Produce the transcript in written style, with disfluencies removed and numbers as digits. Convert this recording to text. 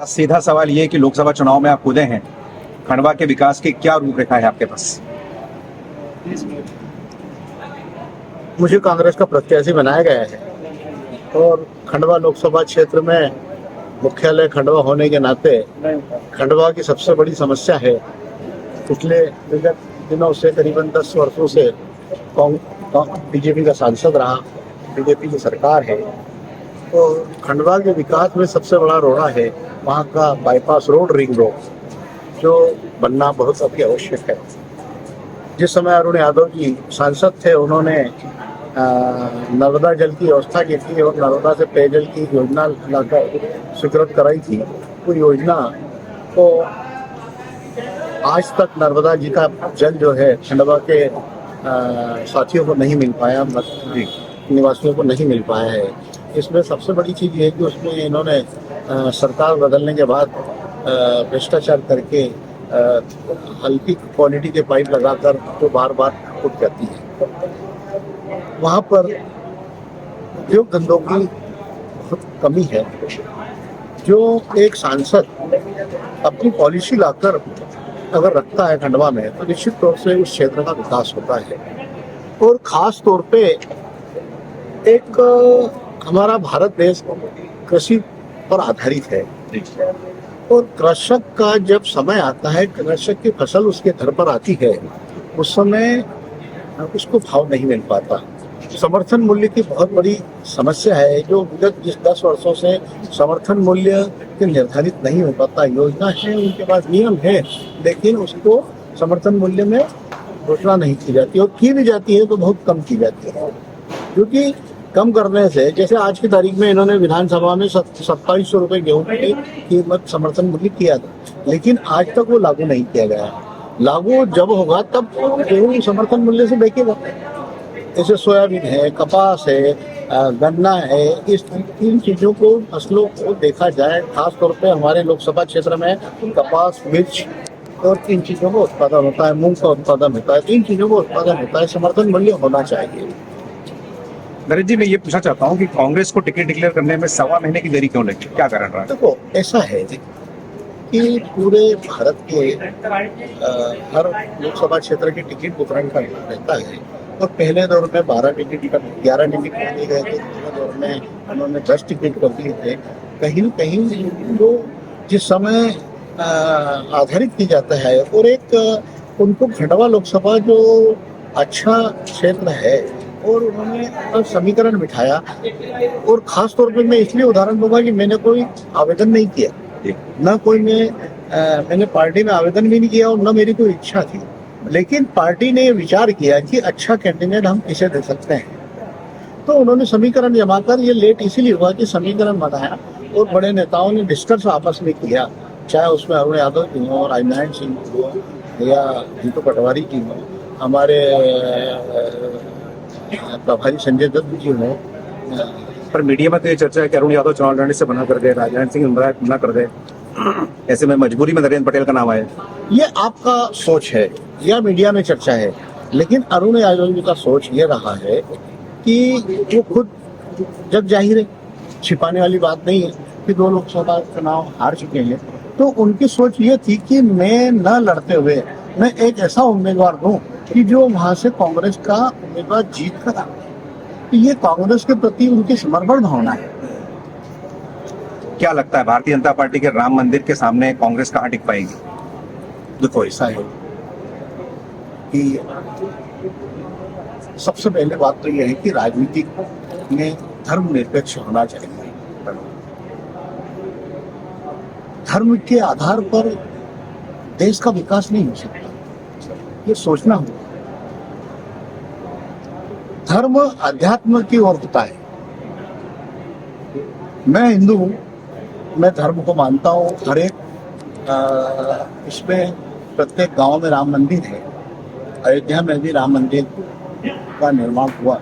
सीधा सवाल ये कि लोकसभा चुनाव में आप कूदे हैं, खंडवा के विकास की क्या रूपरेखा है आपके पास? मुझे कांग्रेस का प्रत्याशी बनाया गया है और खंडवा लोकसभा क्षेत्र में मुख्यालय खंडवा होने के नाते खंडवा की सबसे बड़ी समस्या है। पिछले विगत दिनों से करीबन 10 वर्षों से बीजेपी का सांसद रहा, बीजेपी की सरकार है और खंडवा के विकास में सबसे बड़ा रोड़ा है वहाँ का बाईपास रोड, रिंग रोड, जो बनना बहुत अति आवश्यक है। जिस समय अरुण यादव जी सांसद थे, उन्होंने नर्मदा जल की व्यवस्था की थी और नर्मदा से पेयजल की योजना लाकर स्वीकृत कराई थी। वो योजना को आज तक नर्मदा जी का जल जो है खंडवा के साथियों को नहीं मिल पाया, निवासियों को नहीं मिल पाया है। इसमें सबसे बड़ी चीज़ ये है कि उसमें इन्होंने सरकार बदलने के बाद भ्रष्टाचार करके हल्की क्वालिटी के पाइप लगाकर तो बार बार फूट जाती है। वहाँ पर उद्योग धंधों की बहुत कमी है। जो एक सांसद अपनी पॉलिसी लाकर अगर रखता है खंडवा में, तो निश्चित तौर से उस क्षेत्र का विकास होता है। और ख़ास तौर पे एक हमारा भारत देश कृषि पर आधारित है और कृषक का जब समय आता है, कृषक की फसल उसके घर पर आती है, उस समय उसको भाव नहीं मिल पाता। समर्थन मूल्य की बहुत बड़ी समस्या है, जो विगत 10 वर्षों से समर्थन मूल्य के निर्धारित नहीं हो पाता। योजना है, उनके पास नियम है, लेकिन उसको समर्थन मूल्य में घोषणा नहीं की जाती और की भी जाती है तो बहुत कम की जाती है। क्योंकि कम करने से, जैसे आज की तारीख में इन्होंने विधानसभा में 2700 रुपये गेहूं की कीमत समर्थन मूल्य किया था, लेकिन आज तक वो लागू नहीं किया गया। लागू जब होगा तब गेहूं समर्थन मूल्य से बेचेगा। जैसे सोयाबीन है, कपास है, गन्ना है, इस इन चीज़ों को, फसलों को देखा जाए, खास तौर पे हमारे लोकसभा क्षेत्र में कपास, मिर्च और इन चीज़ों का उत्पादन होता है, मूंग का उत्पादन होता है, इन चीज़ों का उत्पादन होता है। समर्थन मूल्य होना चाहिए। नरेश जी, मैं ये पूछना चाहता हूँ कि कांग्रेस को टिकट डिक्लेयर करने में 1.25 महीने की देरी क्यों लगी, क्या कारण रहा? देखो, ऐसा है कि पूरे भारत के हर लोकसभा क्षेत्र के टिकट वितरण का रहता है और पहले दौर में 11 टिकट कर दिए गए थे। दूसरे दौर में उन्होंने 10 टिकट कर दिए थे। कहीं न कहीं तो जिस समय आधारित की जाता है और एक उनको खंडवा लोकसभा जो अच्छा क्षेत्र है और उन्होंने समीकरण बिठाया। और ख़ास तौर पे मैं इसलिए उदाहरण दूंगा कि मैंने कोई आवेदन नहीं किया, न कोई मैंने पार्टी में आवेदन भी नहीं किया और न मेरी कोई इच्छा थी, लेकिन पार्टी ने विचार किया कि अच्छा कैंडिडेट हम किसे दे सकते हैं, तो उन्होंने समीकरण जमा कर, ये लेट इसीलिए हुआ कि समीकरण बनाया और बड़े नेताओं ने डिस्कस आपस में किया, चाहे उसमें अरुण यादव जी हो, राजनारायण सिंह हो या जीतू पटवारी जी हो, हमारे प्रभारी संजय दत्त जी हो। पर मीडिया में तो ये चर्चा है कि अरुण यादव चुनाव लड़ने से मना कर गए, राजनारायण सिंह मना कर गए, ऐसे में मजबूरी में नरेंद्र पटेल का नाम आया। ये आपका सोच है या मीडिया में चर्चा है, लेकिन अरुण यादव जी का सोच ये रहा है कि वो खुद जग जाहिर है, छिपाने वाली बात नहीं है कि 2 लोकसभा चुनाव हार चुके हैं, तो उनकी सोच ये थी कि मैं न लड़ते हुए मैं एक ऐसा उम्मीदवार दूं कि जो वहां से कांग्रेस का उम्मीदवार जीत कर आ। तो ये कांग्रेस के प्रति उनकी समर्पण भावना है। क्या लगता है भारतीय जनता पार्टी के राम मंदिर के सामने कांग्रेस कहाँ टिक पाएगी? देखो, ऐसा है कि सबसे पहले बात तो यह है कि राजनीति में धर्मनिरपेक्ष होना चाहिए। धर्म के आधार पर देश का विकास नहीं हो सकता, ये सोचना होगा। धर्म अध्यात्म की ओर होता है। मैं हिंदू हूँ, मैं धर्म को मानता हूँ। हर एक इसमें प्रत्येक गांव में राम मंदिर है। अयोध्या में भी राम मंदिर का निर्माण हुआ।